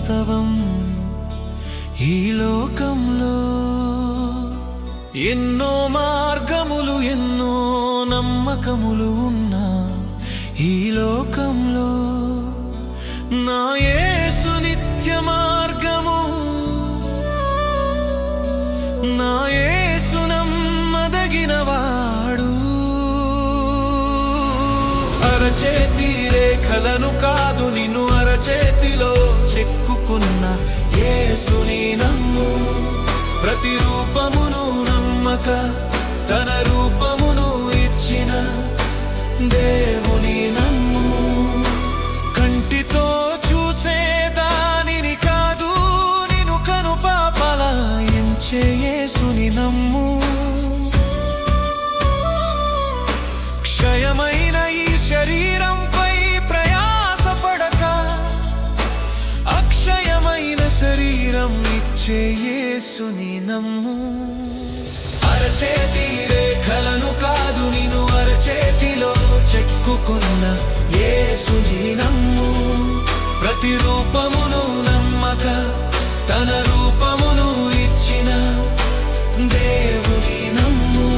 వాస్తవం. ఈ లోకంలో ఎన్నో మార్గములు, ఎన్నో నమ్మకములు ఉన్నా, ఈ లోకంలో నా యేసు నిత్య మార్గము. నా యేసు నమ్మదగినవాడు. అరచేతి రేఖలను కాదు, నిన్ను అరచేతిలో చెక్కుకున్న యేసుని నమ్ము. ప్రతిరూపమును నమ్మక తన రూపమును ఇచ్చిన దేవుని నమ్ము. కంటితో చూసే దానిని కాదు, నిన్ను కనుపాపలా ఎంచే యేసుని నమ్ము. క్షయమైన ఈ శరీరంపై ప్రయాసపడక, అక్షయమైన శరీరం ఇచ్చే యేసుని నమ్ము. అరచేతి రేఖలను కాదు, నిన్ను అరచేతిలో చెక్కుకున్న యేసుని నమ్ము. ప్రతిరూపమును నమ్మక తన రూపమును ఇచ్చిన దేవుని నమ్ము.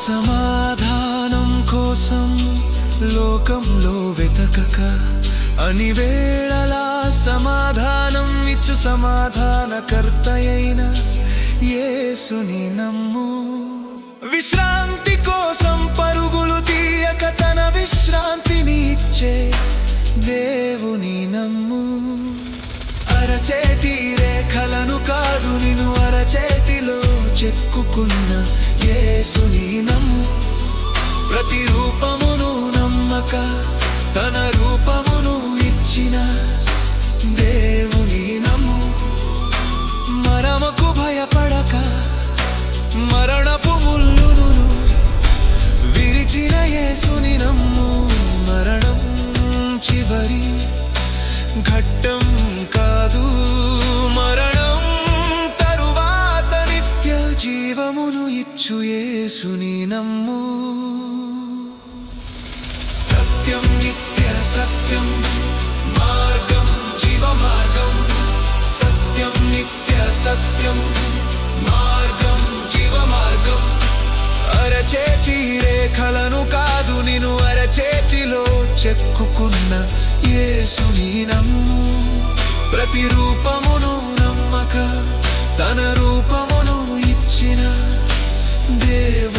సమాధానం కోసం లోకంలో వెతకక, అని వేళలా సమాధానం ఇచ్చు సమాధానకర్తయైన యేసుని నమ్ము. విశ్రాంతి కోసం పరుగులు తీయక, తన విశ్రాంతిని ఇచ్చే దేవుని నమ్ము. అరచేతి రేఖలను కాదు, నిన్ను అరచేతిలో చెక్కుకున్న యేసుని నమ్ము. ప్రతిరూపమును నమ్మక తన రూపమును ఇచ్చిన దేవుని నమ్ము. మరణముకు భయపడక, మరణపు ముల్లును విరిచిన యేసుని నమ్ము. మరణం చివరి ఘట్టం కాదు, మరణం తరువాత నిత్య జీవమును ఇచ్చు యేసుని నమ్ము. సత్యం నిత్య సత్యం, మార్గం జీవ మార్గం. సత్యం నిత్య సత్యం, మార్గం జీవ మార్గం. అరచేతి రేఖలను కాదు, నిన్ను అరచేతిలో చెక్కుకున్న యేసుని నమ్ము. ప్రతిరూపమును నమ్మక తన రూపమును ఇచ్చిన దేవుని